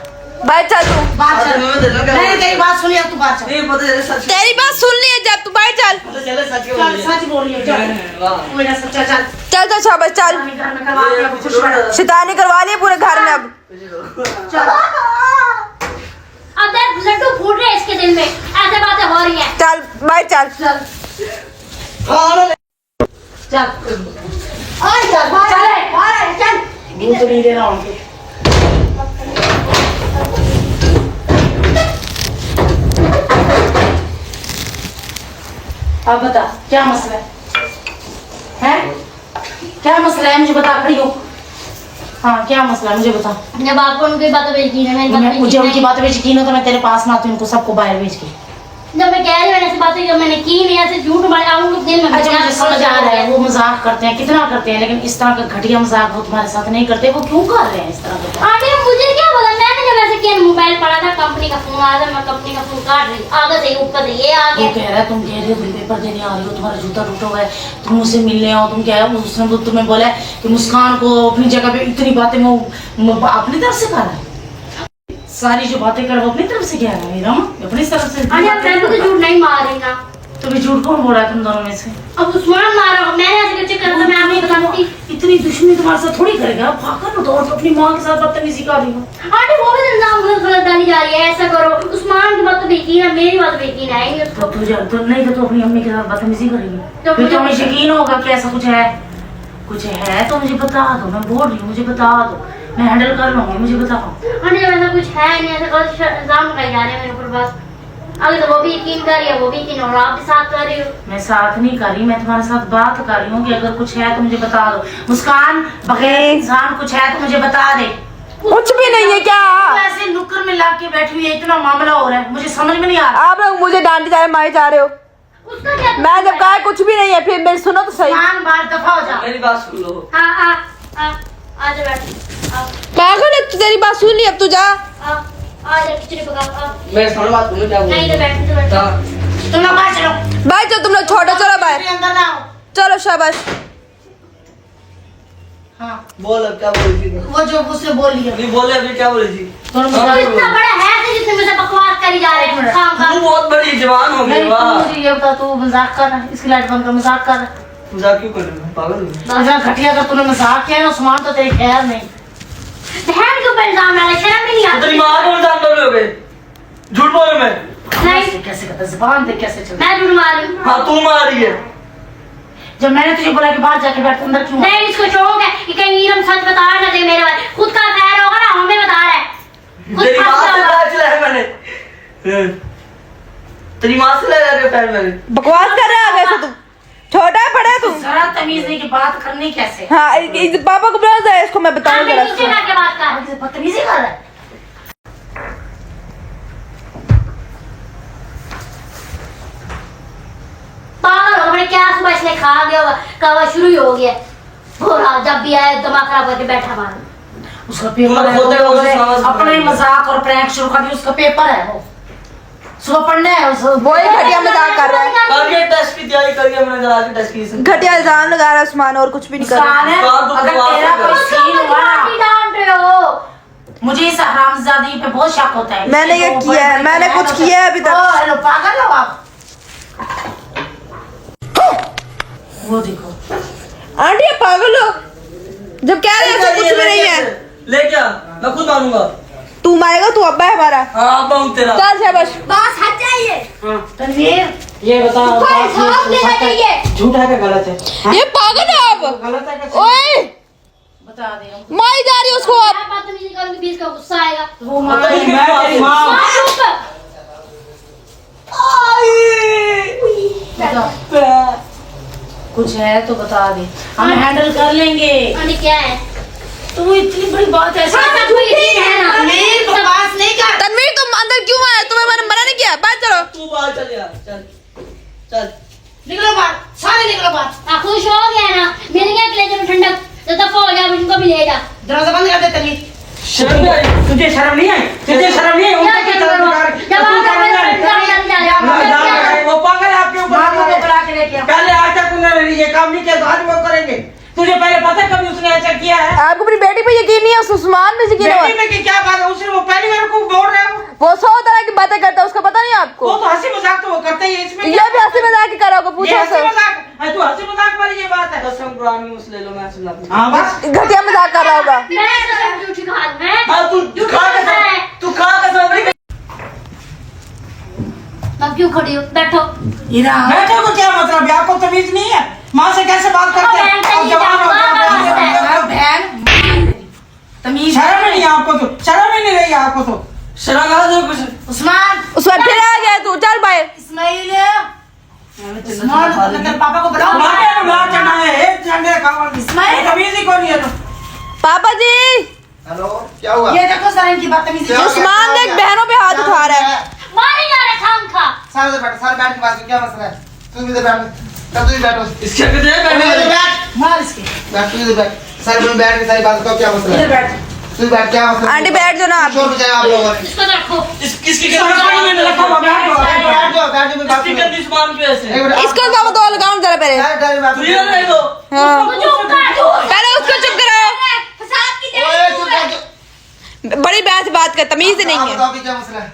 बाहर चल तू। बात चल। मैं तेरे को मैंने तेरी बात सुनी, अब तू बात चल। नहीं पता चले सच, तेरी बात सुन ली है जब, तू बाहर चल। पता चले सच क्यों चल बोली है। सच बोल रही है, चल वाह तू मेरा सच्चा चल। चल तो शाबाश चल, घर में करवा दिया कुछ बड़ा। शैतानी करवा ली है पूरे घर में अब। अब देख लड्डू फूट रहे हैं इसके दिल में, ऐसे बातें हो रही हैं। चल बाहर चल। चल चल चल मुंह तो नहीं देना उनके। अब बता क्या मसला है? क्या मसला है मुझे बता, खड़ी हो। हाँ क्या मसला है मुझे बता। जब आपको उनकी बातों पे यकीन है, मेरी बातों पे मुझे यकीन उनकी नहीं। बातों पे यकीन हो तो मैं तेरे पास ना आती, उनको सबको बाहर भेज के। जब मैं कह रही हूँ मैंने ऐसी बातें जब मैंने की नहीं, ऐसे झूठ मारे आप लोग दिल में अच्छा बचा मुझे समझ आ रहा है, वो मजाक करते हैं, कितना करते हैं, लेकिन इस तरह का घटिया मजाक वो तुम्हारे साथ नहीं करते। वो क्यों कर रहे हैं इस तरह का? आंटी मुझे क्या बोला, मैंने जब ऐसे किया मोबाइल पड़ा था, कंपनी का फोन आया था, मैं कंपनी का फोन काट रही, आगे से ऊपर से ये आ वो गया। कह रहा है तुम कह रही हो तुम पेपर देने आ रही हो, तुम्हारा जूता टूटा हुआ है, तुम मुझसे मिलने आओ, तुम क्या है, उसने तो तुम्हें बोला है कि मुस्कान को अपनी जगह पे इतनी बातें वो अपनी तरफ से कर रहा है। सारी जो बातें कर वो अपनी तरफ से कह रहा है मीरा, अपनी तरफ से। आंटी आप फ्रेंड को तो झूठ नहीं मार रही ना, तुम्हें झूठ कौन बोल रहा है तुम दोनों में से? अब उस्मान मारा, मैंने ऐसे कुछ करा था, मैं आपको बताती। इतनी दुश्मनी तुम्हारे साथ थोड़ी करेगा, भागकर तो और अपनी माँ के साथ बदतमीजी कर रही हो। आंटी वो भी इल्जाम गलत डाली जा रही है, ऐसा करो। उस्मान की बात तो यकीन है, मेरी बात पे यकीन है नहीं तो उसको। तुझे तो नहीं तो अपनी अम्मी के साथ बदतमीजी करेगी, तो फिर तो मुझे- मुझे यकीन होगा कि ऐसा कुछ है। कुछ है तो मुझे बता दो, मैं बोल रही हूँ मुझे बता दो, मैं हैंडल कर लूंगी, मुझे बताओ। आंटी जब ऐसा कुछ है नहीं, ऐसा गलत इल्जाम लगाए जा रहे हैं मेरे ऊपर बस। अगर तो वो भी यकीन कर रही है, वो भी यकीन, और आप भी साथ कर रही हो। मैं साथ नहीं कर रही, मैं तुम्हारे साथ बात कर रही हूँ कि अगर कुछ है तो मुझे बता दो। मुस्कान बगैर इंसान कुछ है तो मुझे बता दे। कुछ भी नहीं है क्या? तू ऐसे नुक्कड़ में ला के बैठी हुई है, इतना मामला हो रहा है, मुझे समझ में नहीं आ रहा। आप लोग मुझे डांटे जा रहे, मारे जा रहे हो। उसका क्या? मैं जब कहा कुछ भी नहीं है, फिर मेरी सुनो तो सही। मुस्कान बाहर दफा हो जा। मेरी बात सुन लो। हाँ आजा बैठ, पागल है तू, तेरी बात सुन ली, अब तू जा। आजा खिचड़ी पका, मेरे सामने बात सुनो क्या बोल नहीं रही तो बैठ, तो बैठ। है। तुम लोग बाहर चलो, बाहर चलो, तुम लोग छोड़ो, चलो बाहर अंदर ना आओ। चलो शाबाश। हाँ बोल अब क्या बोल रही थी? वो जो उसने बोल लिया नहीं बोले अभी क्या बोली थी? दोनों तो मुस्कान- इतना बड़ा है तो जिसने मुझे बकवास करी जा रहे हैं काम तू का। बहुत बड़ी जवान हो गई। नहीं, वाह तू मुझे ये बता, तू मजाक कर रहा है, इसकी लाइट बंद कर, मजाक कर रहा है। मजाक क्यों कर रही है? पागल हो गई? इतना घटिया अगर तूने मजाक किया ना उस्मान तो तेरी खैर नहीं। बहन के ऊपर इल्जाम डाला, शर्म नहीं तो तेरी आती। माँ को इल्जाम कर रहे हो गए? झूठ बोल रहे मैं? नहीं कैसे करता है, जुबान देख कैसे चलता है। मैं झूठ मार रही हूँ। हाँ तू मार रही है। जब मैंने तुझे बोला कि बाहर जाके बैठ, अंदर क्यों? नहीं इसको शौक है कि कहीं नीलम सच बता ना दे मेरे बारे, खुद का खैर होगा ना, हमें बता रहा है। खुद तेरी माँ फंस से जाओगा। पता चला है मैंने। तेरी माँ से लगा रहे पैर मेरे। बकवास कर रहा है वैसे तू, छोटा है बड़ा है तू। जरा तमीज नहीं कि बात करनी कैसे। हाँ इस पापा को बुला दे, इसको मैं हाँ, बताऊँ मैं जरा नीचे जाके बात कर। और बदतमीजी कर रहा है। पागल हो गए क्या, सुबह इसने खा गया होगा, कवा शुरू ही हो गया। भोरा जब भी आए दिमाग खराब करके बैठा मार। उसका पेपर है, होते वो होते लोगों ने समझ में अपना ही नहीं। मजाक और प्रैंक शुरू कर दिया। उसका पेपर है, वो सुबह पढ़ना है उस वही घटिया मजाक कर रहा है, करके टेस्ट की तैयारी करके हमने करा के टेस्ट की इसने। घटिया इल्जाम लगा रहा है उस्मान, और कुछ भी नहीं कर रहा। मुस्कान है, मुस्कान तो अगर बकवास तेरा है। कोई सीन हुआ ना, डांट रहे हो। मुझे इस हरामजादी पे बहुत शक होता है। मैंने ये इसलिए वो किया है, बड़े-बड़े मैंने बयान कुछ होते हैं। किया है अभी तक। ओ, हेलो पागल हो आप? वो देखो आंटी ये पागल हो, जब कह रहे हैं कुछ भी नहीं है। ले क्या? मैं खुद मारूंगा। तू मारेगा, तू अब्बा है हमारा। हाँ अब हूँ तेरा। चल शाबाश। बस हट जाइए। तनवीर, ये बता कोई हिसाब लेना चाहिए। झूठ है क्या गलत है? ये पागल है अब। गलत है क्या? ओए बता दे हमको। मारी जा रही है उसको अब। मैं बदतमीजी करूंगी, बीच का गुस्सा आएगा। वो माँ तेरी मैं तेरी माँ। मार चुप। बता। कुछ है तो बता दे, हम हैंडल कर लेंगे। आंटी क्या है? तू इतनी बड़ी बात ऐसे बकवास नहीं कर। तनवीर तुम अंदर क्यों आए? तुम्हें मैंने मना नहीं किया, बात करो। तू बाहर चल यार, चल चल। निकलो बाहर, सारे निकलो बाहर। खुश हो गया ना, मिल गया कलेजे में ठंडक, तो दफा हो जा, मुझको भी ले जा। दरवाजा बंद कर दे तनवीर। शर्म नहीं आई? तुझे शर्म नहीं आई? तुझे शर्म नहीं आई? उनका क्या चल रहा है? वो पागल है आपके ऊपर। माँ को बुला के लेके आओ। पहले आज तक उन्होंने ये काम नहीं किया, तो आज वो करेंगे। तुझे पहले पता है कभी उसने ऐसा किया है? आपको अपनी बेटी पे यकीन नहीं है, उस उस्मान में यकीन है। बेटी में की क्या बात है? उसने वो पहली बार को बोल रहा है वो 100 तरह की बातें करता है, उसका पता नहीं आपको? वो तो हंसी मजाक तो वो करते ही है, इसमें ये भी हंसी मजाक ही करा होगा, ये पूछो हंसी उससे। मजाक है, तू हंसी मजाक वाली ये बात है। कसम कुरान की मुझसे ले लो, मैं सुना दूंगा। हाँ बस घटिया मजाक कर रहा होगा। मैं तो झूठी खा मैं हाँ, तू खा कसम, तू खा कसम। अब क्यों खड़ी हो? बैठो। बैठे को क्या मतलब है? आपको तमीज नहीं है? माँ से कैसे बात करते हैं? बहन अब जवान हो गए, बहन तमीज शर्म ही नहीं है आपको? तो शर्म ही नहीं रही है आपको? तो शर्म आ जाओ कुछ। उस्मान, उसमें फिर आ गया तू, चल बाहर। इस्माइल, उस्मान, तेरे पापा को बुलाओ। मारे में मार चढ़ा है, एक झंडे का इस्माइल। तमीज ही कोई नहीं है। तो पापा जी, हेलो, क्या हुआ? ये देखो सर इनकी बदतमीजी। क्या? उस्मान देख बहनों पे हाथ उठा रहा है। मारे जा रहे खाम खा। सारे इधर बैठो, सारे बैठ के बात करो, क्या मसला है? तू भी इधर बैठ, तू भी बैठो। इसके कितने तू भी इधर बैठ, मार इसके। बैठ, तू इधर बैठ। सारे लोग बैठ के सारी बात करो, क्या मसला इधर है? बैठ। तू भी बैठ, क्या मसला है? आंटी बैठ जाओ ना आप। शोर मचाया आप लोगों ने। इसको रखो। किसकी मैंने रखा हुआ, बैठ जाओ, बैठ जाओ। बैठ जाओ, बैठ जाओ, मैं बात किसकी करूं। गंदी जुबान पे ऐसे? एक मिनट, इसको बाबा दो लगाओ जरा पहले। डायरेक्ट डायरेक्ट बात तू ये करो। रह दो। हाँ, चुप कर। पहले उसको चुप कराओ। फसाद की ओए, चुप कर जो। बड़ी बहन से बात कर, तमीज नहीं आप है। बताओ कि क्या मसला है?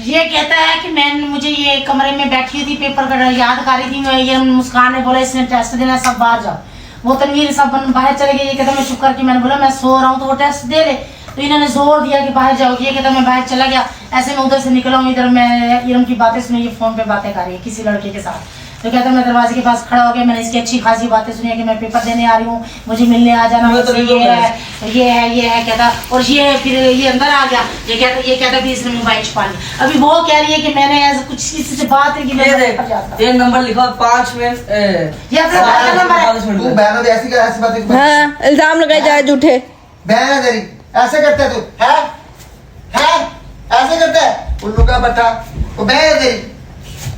ये कहता है कि मैं मुझे ये कमरे में बैठी थी, पेपर का याद कर रही थी मैं, ये मुस्कान ने बोला इसने टेस्ट देना, सब बाहर जाओ। वो तनवीर सब बाहर चले गए। ये कहता मैं चुप करके, मैंने बोला मैं सो रहा हूँ तो वो टेस्ट दे ले। तो इन्होंने जोर दिया कि बाहर जाओ। ये कहता मैं बाहर चला गया। ऐसे मैं उधर से निकला हूँ, इधर मैं इरम की बातें सुनी, ये फोन पे बातें कर रही है किसी लड़के के साथ। तो कहता मैं दरवाजे के पास खड़ा हो गया, मैंने इसकी अच्छी खासी बातें सुनी है कि मैं पेपर देने आ रही हूँ, मुझे मिलने आ जाना, मुझसे ये है कहता। और ये फिर ये अंदर आ गया। ये कहता कि इसने मोबाइल छुपा लिया। अभी वो कह रही है कि मैंने ऐसा कुछ किसी से बात है कि मैं ये पेपर देख, जाता। ये नंबर लिखा 5 में ये अपना भाई का नंबर है। तू बहनों से ऐसी बात है? हाँ, इल्जाम लगाए जा रहे झूठे। बहन है तेरी, ऐसे करता है तू? है ऐसे करता है? उल्लू का बट्टा, वो बहन है तेरी।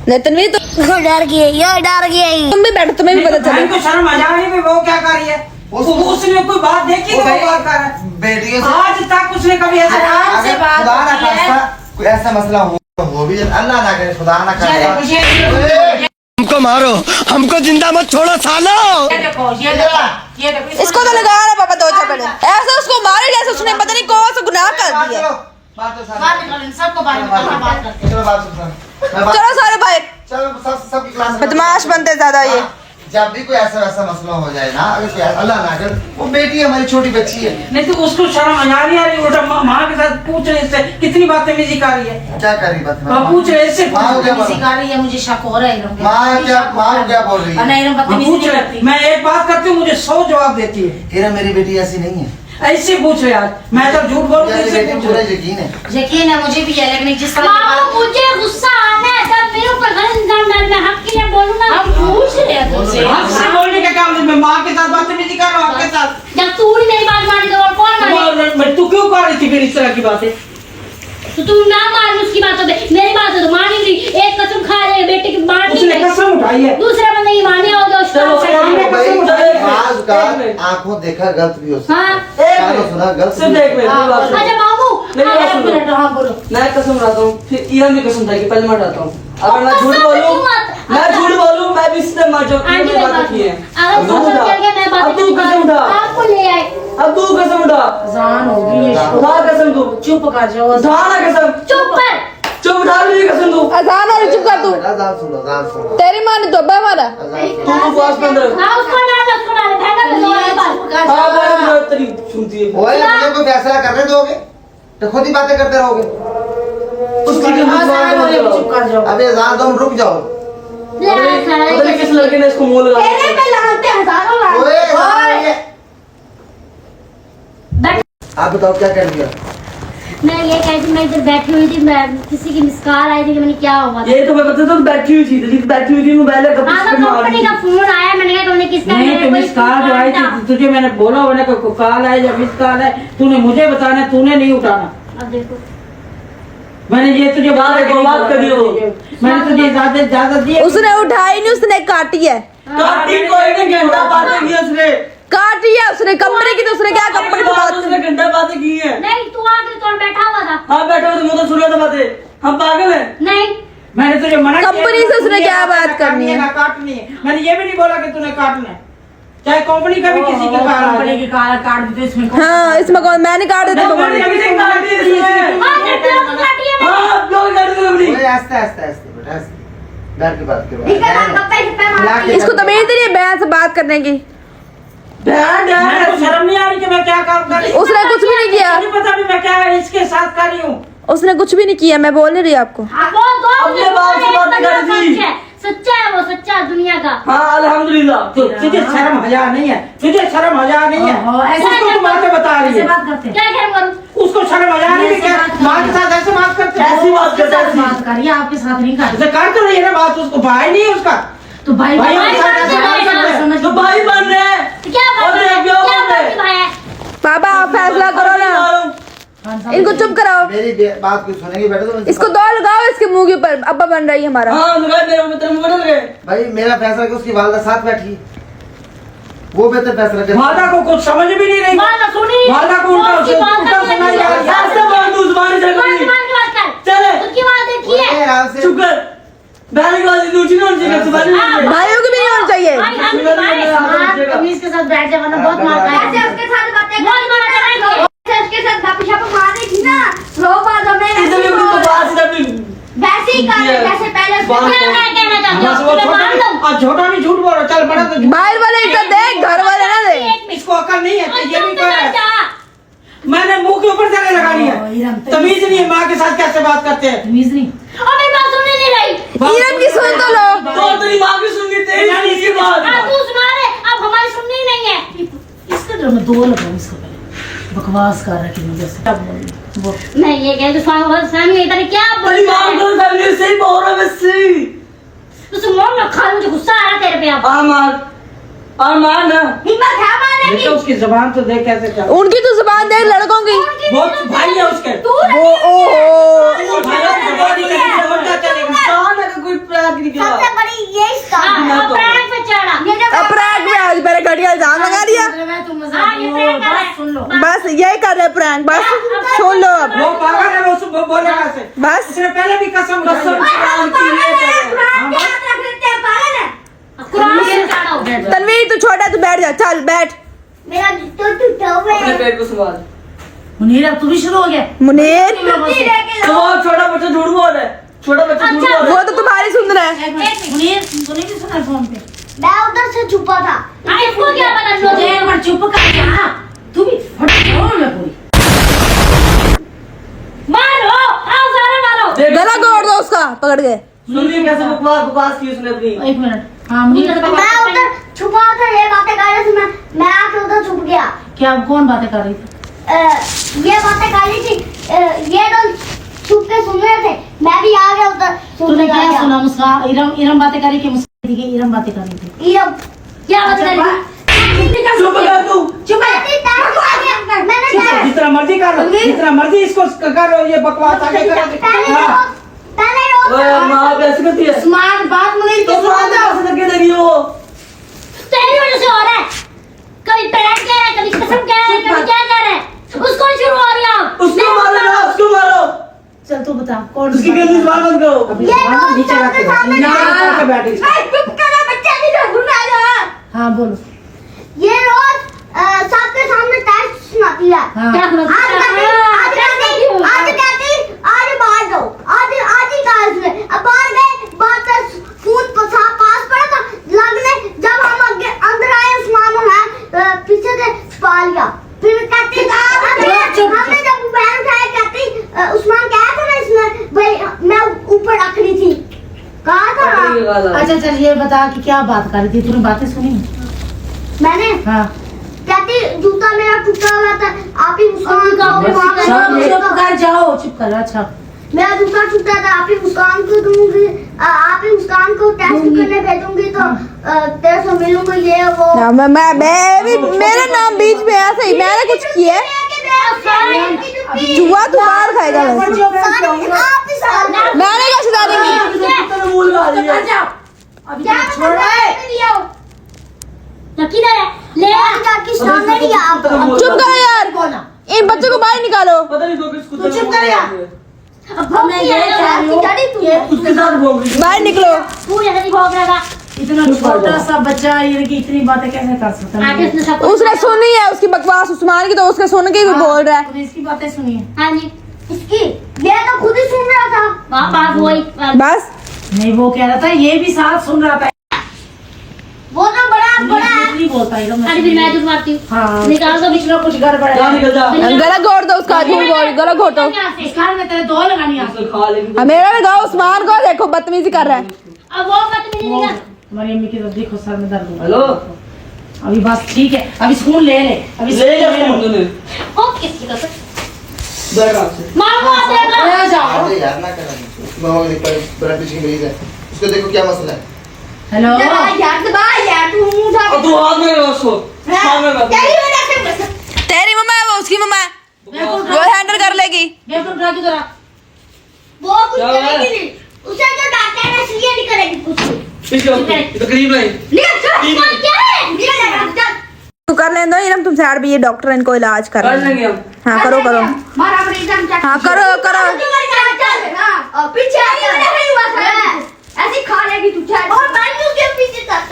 नहीं तनवीर तो डर गई, ये डर गई। तुम भी बैठो, तुम्हें भी पता बहन चले। को शर्म आ जा रही है, वो क्या कर रही है? उसने कोई बात देखी तो वो बात कर रहा है। बेटियों से आज तक उसने कभी ऐसा आराम से अगर बात खुदा ना होती है। खास्ता कोई ऐसा मसला हो भी जाए, अल्लाह ना करे, खुदा ना करे। ये हमको मारो, हमको जिंदा मत छोड़ो सालो। देखो ये देखो इसको तो लगा रहा पापा 2 पहले। ऐसा उसको मारे जैसे उसने पता नहीं कौन सा गुनाह कर बात दिया। करो, बात करो सारे। बात निकालो, सबको बात निकालो, बात करते हैं। चलो बात सुनो, मैं बात- चलो सारे बाहर। चलो सब की क्लास बदमाश बनते ज्यादा ये। जब भी कोई ऐसा वैसा मसला हो जाए ना, अगर कोई अल्लाह ना करे, वो बेटी है हमारी, छोटी बच्ची है, नहीं तो उसको शर्म आ नहीं आ रही? उल्टा माँ के साथ पूछ रहे इससे कितनी बदतमीजी कर रही है। क्या कर रही बात? हाँ, पूछ रहे इससे। माँ को क्या बोल किसी का रही है, मुझे शक हो रहा है इरम पे। माँ क्या बोल रही है? नहीं इरम हाँ, बदतमीजी पूछ नहीं रहे। करती। मैं एक बात करती हूँ, मुझे 100 जवाब देती है। हीरा मेरी बेटी ऐसी नहीं है। ऐसे पूछ रहे आज, मैं तो झूठ बोलूं मेरी ऐसे बेटी पूछ पूरा रहे। यकीन है। यकीन है मुझे भी है, लेकिन जिस तरह की मामा बात मुझे गुस्सा आना है तब मेरे ऊपर गलत इल्जाम डालना, हक के लिए बोलूं ना। हम पूछ रहे हैं तुमसे। आपसे बोलने का काम नहीं, मैं माँ के साथ बदतमीजी कर रहा हूँ, आपके साथ। जब तू ही मेरी बात मानी तो और कौन माने? तू क्यों कर रही थी फिर इस तरह की बातें? तो तू ना मान उसकी बातों पे, मेरी बात तो मान ही ली। एक कसम खा ले बेटे की मान ही उसने नहीं। कसम उठाई है। दूसरे बंदे की माने हो जो चलो, उसका- भाई, आज का एक मिनट। आंखों देखा गलत भी हो सकता हाँ। है, कानों सुना गलत सिर्फ भी हो एक मिनट, मेरी बात सुनो। अच्छा मामू मेरी बात एक सुनो। मिनट, हाँ बोलो। मैं कसम उठाता हूँ, फिर ईरान भी कसम उठाएगी, पहले मैं उठाता हूँ। अगर मैं झूठ कसम बोलूँ, क्यों मत- मैं झूठ बोलूँ, मैं भी इससे मर जाऊँ। आंटी ये मेरी बात बात की है। अगर अब तू तू उठा। चल गया मैं बात अब तू कसम उठा। आपको ले आए। अब तू कसम उठा। अजान होगी ये। उठा कसम तू। चुप कर जाओ। उठा ना कसम। चुप कर। चुप उठा ली कसम तू। अजान और चुप कर तू। अजान सुनो, अजान सुनो, तेरी माँ ने तो अब्बा मारा। अजान सुनो। तू उपवास बंद रख। हाँ उसको डाल, उसको डाल। फेंका दे तुम्हारे पास। हाँ, मैं तेरी सुनती है। ओए, मुझे कोई फैसला करने दोगे तो खुद ही बातें करते रहोगे। उसकी गंदी जुबान पे मत चुप लगाओ। कर जाओ। अबे अजान तुम रुक जाओ। ले आ, सारा पता नहीं किस लड़के ने इसको मुंह लगा तेरे पे लगाते हजारों लाख। ओए, अजान ये- बैठ। आप बताओ क्या कर दिया? मैं ये कहती मैं इधर बैठी हुई थी, मैं किसी की मिसकार आई थी कि मैंने क्या हुआ था। ये तो मैं पता, तुम बैठी हुई थी, बैठी हुई थी मोबाइल हाँ तो कंपनी का फोन आया, मैंने कहा तुमने किसका नहीं तो मिस कॉल जो आई थी तुझे मैंने बोला मैंने कॉल है या मिस कॉल है, तूने मुझे बताना, तूने नहीं उठाना। अब देखो मैंने ये तुझे बात करी हो, मैंने तुझे इजाजत दी। उसने उठाई नहीं, उसने काटी है। काटी कोई नहीं, घंटा बातें की उसने, काटी है उसने कंपनी की, तो उसने क्या कंपनी की बात उसने घंटा बातें की है। नहीं तू आके तो बैठा हुआ था। हाँ बैठा हुआ, तुम तो सुन रहे थे बातें, हम पागल है। नहीं मैंने तुझे मना किया कंपनी से उसने क्या बात करनी है? काटनी है। मैंने ये भी नहीं बोला कि तूने काटना है, चाहे कंपनी का भी किसी के कंपनी की काट देते इसमें कौन- हाँ इसमें कौन, मैंने काट देता कंपनी कंपनी। अभी तक काट दी इसने। हाँ जब लोग काटी है मैंने। हाँ लोग काट दी कंपनी। ओए आस्ते आस्ते आस्ते बेटा आस्ते, डर की बात करो। ठीक है ना, गप्पे शप्पे मारती है। इसको तमीज नहीं है बहन से बात करने की। डैड मेरे को शर्म नहीं आ रही कि मैं क्या काम कर रही हूँ। उसने कुछ भी नहीं किया, नहीं पता भी मैं क्या इसके साथ कर रही हूँ। उसने कुछ भी नहीं किया, मैं बोल नहीं रही आपको। हाँ, वो दो अपने बाप से बात कर दी। सच्चा है वो, सच्चा दुनिया का। हाँ अल्हम्दुलिल्लाह। तुझे शर्म हया नहीं है, तुझे शर्म हया नहीं है। हाँ, ऐसे उसको तुम आके बता रही ऐसे है, बात करते हैं। क्या क्या करूँ? उसको शर्म हया नहीं है क्या? माँ के साथ ऐसे बात करते हैं? ऐसी बात उसके करता साथ है। बात करिए, आपके साथ नहीं कर। उसे कर तो रही है ना बात, उसको भाई नहीं है उसका। तो भाई भाई भाई के साथ ऐसे बात करते हैं। समझ तो भाई बन रहे हैं। तो क्या बात और है? ये क्या क्यों बात बन रहे? की भाई है? पापा आप फैसला करो ना, हाँ, समझ इनको गए। चुप कराओ, मेरी बात कुछ सुनेंगे बेटा तो इसको दो लगाओ इसके मुंह के ऊपर। अब्बा बन रही है हमारा। हाँ लगा मेरे मित्र में बदल गए। भाई मेरा फैसला कि उसकी वालदा साथ बैठी, वो बेहतर फैसला करे। माता को कुछ समझ भी नहीं रही। बात तो सुनी। माता को उल्टा उसकी बात उल्टा करनी सुनाई जा है। रहा है। ऐसे बात तू जुबान से जुबान कर। जुबान की बात कर। चले। उसकी बात देखी है। ओए, आराम से चुप कर। बहन की बात दूसरी नहीं होनी चाहिए, जुबान नहीं होनी चाहिए। भाइयों की भी नहीं होनी चाहिए। भाई हम सुनो, भाई सुनो, हाँ, सुनो। तमीज के साथ बैठ जा, वरना बहुत मार ऐसे खाएगा। उसके साथ बातें बहुत मार खाएंगे। ऐसे उसके साथ गप शप मार रही थी ना, रो बात हमें इधर भी अपनी बात से अपनी वैसे ही कर रहे जैसे पहले उसने बात किया। क्या कहना चाहते बस हो? वो तुम्हें छोटा मार दूं? और छोटा भी झूठ बोल रहा, चल बड़ा तो झूठ। बाहर वाले इज्जत दे, घर वाले ना दे। एक मिनट। इसको अकल नहीं है, तो ये भी तुम कह रहा है। जा। मैंने मुंह के ऊपर जाने लगानी हाँ, है। ईरम, तमीज नहीं है माँ के साथ कैसे बात करते हैं। तमीज नहीं। और मेरी बात सुनने नहीं रही। ईरम की सुन तो लो। तो तेरी माँ की सुन ली, तेरी सुनी इसकी बात। हाँ तू सुना रहे, अब हमारी सुननी ही नहीं है। इसके जो मैं दो लगाऊं इसको पहले, बकवास कर रहा है कि मुझे से तब बोल। मैं ये कह स्वामी इधर क्या तेरी माँ बोल को फैमिली से ही बोल रहा है वैसे। तुझे मोर में खा, मुझे गुस्सा आ रहा तेरे पे अब। हाँ मार, और मार ना। हिम्मत है मारने देखो की? उसकी जुबान तो देख कैसे चल। उनकी तो जुबान देख लड़कों की। बहुत भाई है उसके। तू वो ओहो, भाइयों की जुबान ही नहीं समझता चलेगा। कहाँ ना कोई प्रयाग निकला। सबसे बड़ी ये इसका हाँ, अब प्रैंक पे चढ़ा। ये जो प्रैंक में आज मेरे घटिया इल्जाम लगा दिया। तुम हाँ, ये प्रैंक कर रहा है। बस सुन लो। बस यही कर रहे प्रैंक, बस सुन लो अब। वो पागल है, वो सुबह बोलेगा ऐसे। बस उसने पहले भी कसम खाई है। हम पागल है, कुरान के हाथ रख लेते हैं, पागल है। कुरान पे चढ़ा हो। तनवीर तू छोटा, तू बैठ जा, चल बैठ। मेरा तो टूटा हुआ अपने है। पेट को संभाल। मुनीर अब तू भी शुरू हो गया। मुनीर टूटी रह के तो लो। वो छोटा बच्चा झूठ बोल रहा है, छोटा बच्चा झूठ बोल रहा वो है। तो तुम्हारी सुन रहा है। एक मिनट, मुनीर तूने भी सुना फोन पे। मैं उधर से छुपा था। हाँ, इसको क्या पता तो चलो? एक बार चुप कर जा। तू भी फट जाओ मैं पूरी। मारो, आओ सारे मारो। गला तोड़ दो उसका पकड़ के। सुन ली कैसे बकवास बकवास की उसने अपनी। एक मिनट। हाँ मुनीर मैं उधर छुपा था, ये बातें कर रहे थे, मैं आके उधर छुप गया। क्या कौन बातें कर रही थी? ये बातें कर रही थी, ये लोग छुप के सुन रहे थे, मैं भी आ गया उधर तूने सुनने क्या गया। सुना? मुस्कान इरम बातें कर रही कि मुस्कान थी कि इरम बातें कर रही थी? ये क्या बता रही थी? चुप कर तू। चुप है। मैंने जितना मर्जी कर लो, जितना मर्जी इसको कर लो, ये बकवास आगे करो। पहले ओए माँ कैसे करती है? स्मार्ट बात मुनीर तो की माँ सुन। कैसे करके दे रही हो? तेरी वजह से हो रहा है। कभी प्रैंक कह रहा है, कभी कसम कह रहा है, कभी क्या कह रहा है। उसको ही शुरू हो रही है अब। उसको मारो ना, उसको मारो। चल तू बता कौन उसकी गंदी जुबान बंद करो। अभी ये जुबान रोज नीचे रख सबके के सामने नीचे रख के बैठ इसको। चुप करो, बच्चा नहीं जो घुमा जा। हाँ बोलो। ये रोज सबके सामने टेस्ट सुनाती है। हाँ। क्या सुना? आज बाहर दो, आज ही कहा इसने। अब बाहर गए, बात खून पास पड़ा था लगने, जब हम अंदर आए उस्मान है पीछे से पा लिया। फिर कहती हमने जब बैन उठाया, कहती उस्मान कहा था ना इसने, भाई मैं ऊपर रख रही थी, कहा था। अच्छा चल ये बता कि क्या बात कर रही थी? तूने बातें सुनी? मैंने हाँ। कहती जूता मेरा टूटा हुआ था, आप ही मुस्कान को चुप कर जाओ, चुप कर। अच्छा मेरा जूता टूटा था, आप ही मुस्कान को दूंगी, आप ही मुस्कान को टेस्ट करने भेजूंगी तो तेरे से मिलूंगी ये वो। मैं मेरा नाम बीच में ऐसा ही, मैंने कुछ किया है? जुआ तू बाहर खाएगा वैसे। मैंने कैसे डालेंगी? चुप करो यार, इन बच्चों को बाहर निकालो। पता नहीं तो किसको चुप कर यार। बाहर निकलो। इतना छोटा सा बच्चा ये कि इतनी बातें कैसे कर सकता है? उसने सुनी है उसकी बकवास उस्मान की, तो उसके सुन के ही बोल रहा है। तो इसकी बातें सुनिए। हाँ जी, इसकी मैं तो खुद ही सुन रहा था। पापा वही बस नहीं, वो कह रहा था, ये भी साथ सुन रहा था। वो तो बड़ा है। नहीं बोलता है। अरे फिर मैं जुड़वाती हूँ। हाँ, निकाल दो। कुछ ना कुछ गड़बड़ जा है। निकल जा। गला घोट दो उसका, झूठ बोल, गला घोटो। मुस्कान में तेरे दो लगानी आती। उसको खा लेंगे। मेरा लगाओ उस्मान को, देखो बदतमीजी कर रहा है। अब वो मत मिली ना। हमारी अम्मी की तो देखो सर में दर्द हो। हेलो अभी बस ठीक है, अभी स्पून ले ले। अभी ले जा फोन तूने। ओ किसकी कसम। बैठ आराम से। मारो आते हैं। अरे यार ना करना, मामा के ब्लड प्रेशर मरीज है, उसको देखो क्या मसला है। हेलो यार दबा यार, तू मुंह उठा और तू हाथ में रख उसको। सामने रख। तेरी वजह से बस। तेरी मम्मा है वो, उसकी मम्मा है, वो हैंडल कर लेगी। बिल्कुल राजू जरा। वो कुछ करेगी नहीं, उसे जो डांटा है ना इसलिए नहीं करेगी कुछ। पीछे हो, ये तो करीब नहीं। निकल चल, क्या है निकल चल। तू कर लें दो इरम, तुमसे यार भी ये डॉक्टर इनको इलाज कर कर रहे हैं। लेंगे हम। हाँ करो करो, मारा मरीजन चल। हाँ करो करो। चल हां, और पीछे आ गया नहीं हुआ था, ऐसे खा लेगी तू चल। और मैं के पीछे तक।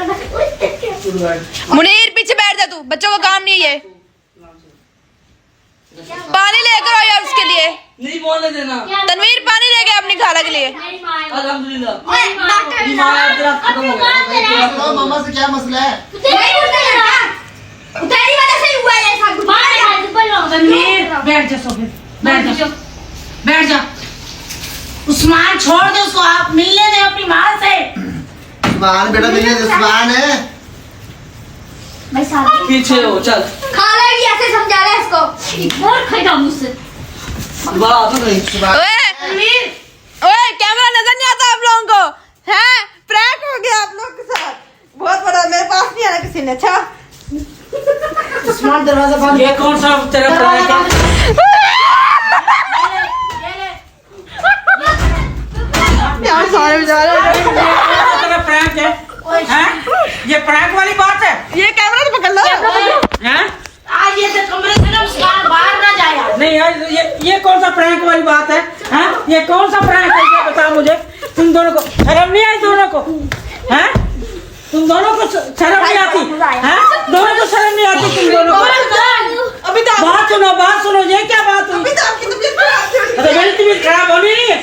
मुनीर पीछे बैठ जा, तू बच्चों का काम नहीं है ये। पानी लेकर आओ यार उसके लिए। नहीं बोलने देना। तनवीर पानी लेके अपनी खाला के लिए। मेरी माँ है। अल्हम्दुलिल्लाह। डॉक्टर बीमार तेरा खत्म हो गया। तो मामा से क्या मसला है? तेरी वजह से ही हुआ ये सब। तनवीर बैठ जा सोफे, बैठ जा, बैठ जा। उस्मान छोड़ दे उसको, आप मिलने दे अपनी माँ से। उस्मान बेटा मिलने दे, उस्मान है। मैं साथ पीछे हो चल। खा लेगी, ऐसे समझा ले इसको। और खाएगा मुझसे। बात नहीं। ओए ओए, कैमरा नजर नहीं आता आप लोगों को? हैं, प्रैंक हो गया आप लोगों के साथ बहुत बड़ा। मेरे पास नहीं आना किसी ने। अच्छा उस्मान दरवाजा बंद। ये कौन सा तेरा प्रैंक है? यार सारे बेचारे, तेरा प्रैंक है? हैं? ये प्रैंक वाली बात है? ये कैमरा तो पकड़ लो। हैं? आज ये तो कमरे से ना उस्मान बाहर ना जाएगा। नहीं यार, ये कौन सा प्रैंक वाली बात है? हैं? ये कौन सा प्रैंक है, ये बता मुझे। तुम दोनों को शर्म नहीं आई? दोनों को हैं? तुम दोनों को शर्म नहीं आती? हैं? दोनों को शर्म नहीं आती तुम दोनों को? अभी तो बात सुनो, ये क्या बात हुई? अभी तो आपकी तबीयत खराब थी। अरे मेरी तबीयत खराब होनी नहीं है।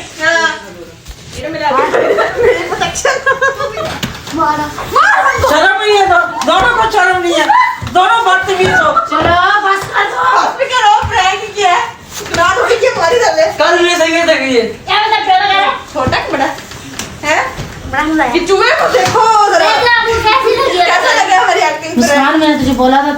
शर्म नहीं है, दोनों को शर्म नहीं है, दोनों बदतमीज हो। चलो बस कर दो। हॉस्पिटल हो, प्रैंक किया है, रात हुई के मारी डाले। कल ये सही है ये। क्या मतलब क्या लगा रहा? छोटा कि बड़ा है? बड़ा मुला है। ये चूहे को देखो जरा, देख लो आपको कैसी लगी है? कैसा लगा हमारी एक्टिंग? मुस्कान, मैंने तुझे बोला था,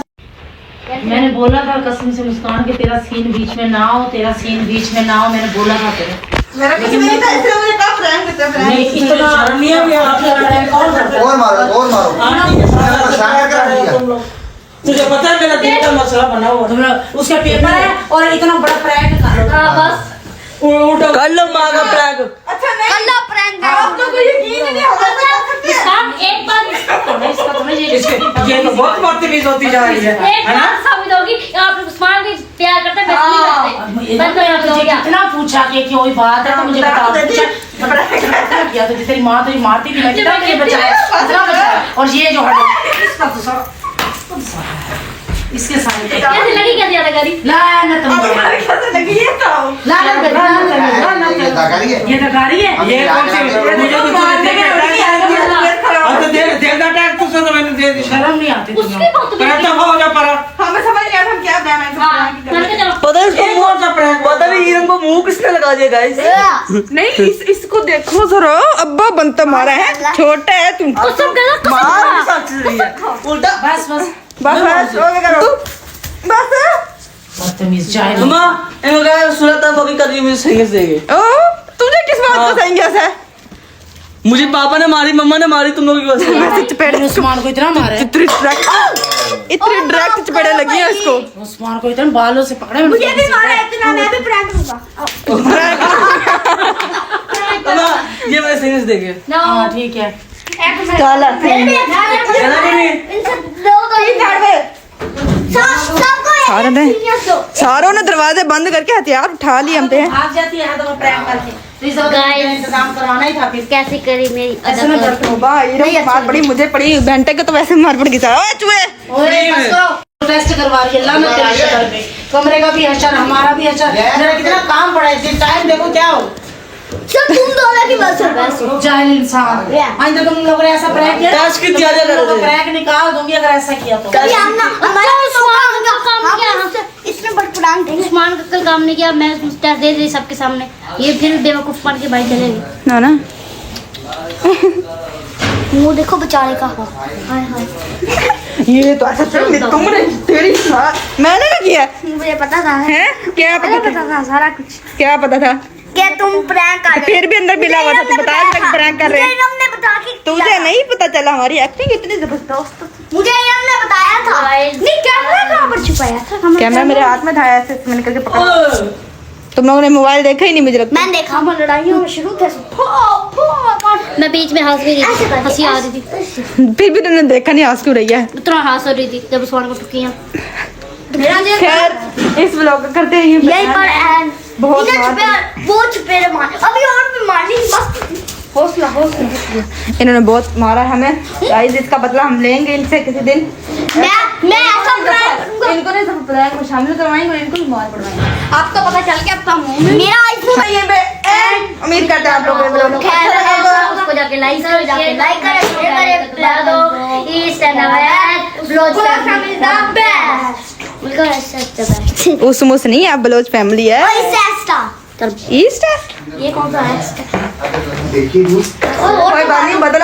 मैंने बोला था कसम से मुस्कान के तेरा सीन बीच में ना हो, तेरा सीन बीच में ना हो, मैंने बोला था तेरे। मेरा कुछ नहीं था, इसलिए मुझे कहा प्रैंक करते हैं, नहीं, प्रैंक। इतना शर्म नहीं है भी आपको प्रैंक कौन करता है? और मारो। आंटी के साथ परेशान कर दिया। तुम लोग। तुझे पता है मेरा दिल का मसला बना हुआ है। तुम लोग उसका पेपर है और इतना बड़ा प्रैंक कर। हाँ बस। उल्टा कर लो माँ का प्रैंक। अच्छा नहीं, कल्ला प्रैंक है। आप लोगों को यकीन ही नहीं होगा तो कर सकते हैं। मुस्कान, एक बात इसका तो नहीं ये ये तो बहुत बदतमीज होती जा रही है एक है ना? बात साबित होगी कि आप लोग उस्मान भी प्यार करते हैं, वैसे नहीं करते। बस तो यहाँ पे हो तुझे गया। कितना पूछा कि कोई बात है तो मुझे बताओ। पूछा किया तो तेरी माँ तो मारती थी, मैं कितना तुझे बचाया, कितना बचाया। और ये जो हट इसका तो सब इसके साथ कैसे लगी, कैसे ज्यादा करी? लानत हमारे कैसे लगी ये तो? लानत ये दाकारी है। ये दगारी है। ये कौन सी मुझे तो मारने के लड़की है, तबीयत खराब और हो तो गई। दे दा टैग तुझसे तो मैंने दे दी। शर्म नहीं आती उसकी तुम्हें। बात तो करता हो जा पर हमें समझ नहीं आता हम क्या प्रैंक हाँ, करके चलो। पता है इसको ये कौन सा प्रैंक? पता नहीं इरम को मुंह किसने लगा दिया गाइस? नहीं, इसको देखो जरा, अब्बा बनता मारा है, छोटा है तुम। कसम करो, कसम मार करो। के साथ चल रही है उल्टा। बस बस बस हो गया, करो। बस बदतमीज जाए मम्मा इनको क्या सुना था मम्मी कभी मुझे सही देंगे ओ तुझे किस बात का सही है? मुझे पापा ने मारी, मम्मा ने मारी, तुम लोगों की वजह से। वैसे चपेट उस्मान को इतना मारा है, इतनी डायरेक्ट चपेड़े लगी हैं इसको। उस्मान को इतना बालों से पकड़ा है, मुझे भी मारा इतना, मैं भी प्रैंक करूंगा। मम्मा ये मैं सही देंगे। हाँ ठीक है। चला इनसे सबको सारे ने सारों ने दरवाजे बंद करके हथियार उठा लिए हम पे। भाग जाती है तो प्रैंक करके, तो इस वक्त Guys, इंतजाम करवाना ही था फिर। कैसे करी मेरी ऐसे में अदाकारी? तौबा मार पड़ी, मुझे पड़ी, घंटे के तो वैसे मार पड़ गई। ओए चूहे ओए बस करो, टेस्ट करवा रही है लानत तेरे शक्ल पे। कमरे का भी हशर, हमारा भी हशर, मेरा कितना काम पड़ा है, टाइम देखो क्या हो। सब तुम दोनों की बस हो। जाहिल इंसान, आइंदा तुम लोगों ने ऐसा प्रैंक किया, टास्क किया जा रहा है। प्रैंक निकाल दूंगी अगर ऐसा किया तो। कभी हम ना हमारा उस्मान का काम किया। इसमें बड़ प्रैंक देंगे। उस्मान का कल काम नहीं किया, मैं टेस्ट दे दी सबके सामने, ये फिर बेवकूफ बन के भाई चलेगी ना ना मुंह देखो बेचारे का। हाय हाय ये तो ऐसा तुमने तेरी मैंने क्या किया मुझे पता था। है? क्या मुझे पता पता था? था सारा कुछ क्या पता था? कि तुम प्रैंक कर रहे हो। फिर भी अंदर मिला हुआ था, तू बताया था कि प्रैंक कर रहे हैं। मुझे इन्होंने बता के तुझे नहीं पता चला हमारी एक्टिंग इतनी जबरदस्त। मुझे इन्होंने बताया था। Guys, नहीं कैमरा कहाँ पर छुपाया था? कैमरा मेरे हाथ में था, ऐसे मैंने करके पकड़ा। तुम लोगों ने मोबाइल देखा ही नहीं मुझे लगता। मैंने देखा वो लड़ाइयों में शुरू थे। मैं बीच में हंस भी रही थी, हंसी आ रही थी, फिर भी तुमने देखा नहीं, हंस क्यों रही है? इतना हंस रही थी जब उस्मान को टुकियां। खैर इस व्लॉग को करते हैं यही पर एंड बहुत इधर मार छुपे वो छुपे रहे मार। अभी और भी मारनी बस। हौसला हौसला। इन्होंने बहुत मारा हमें गाइस, इसका बदला हम लेंगे इनसे किसी दिन। मैं ऐसा प्रैंक करूंगा। इनको नहीं सब प्रैंक में शामिल करवाएंगे और इनको भी मार पड़वाएंगे। आपको पता चल गया आपका मुंह में मेरा आईफोन ये उम्मीद करते हैं आप लोगों को वीडियो खैर उसको जाके लाइक सर जाके लाइक करें, शेयर करें, प्यार दो। East and West blog family the best. बिल्कुल ऐसा है। उस मुस नहीं है, बलोच फैमिली है। और इस एस्टा ईस्ट है, ये कौन सा है? देखिए कोई बात नहीं, बदल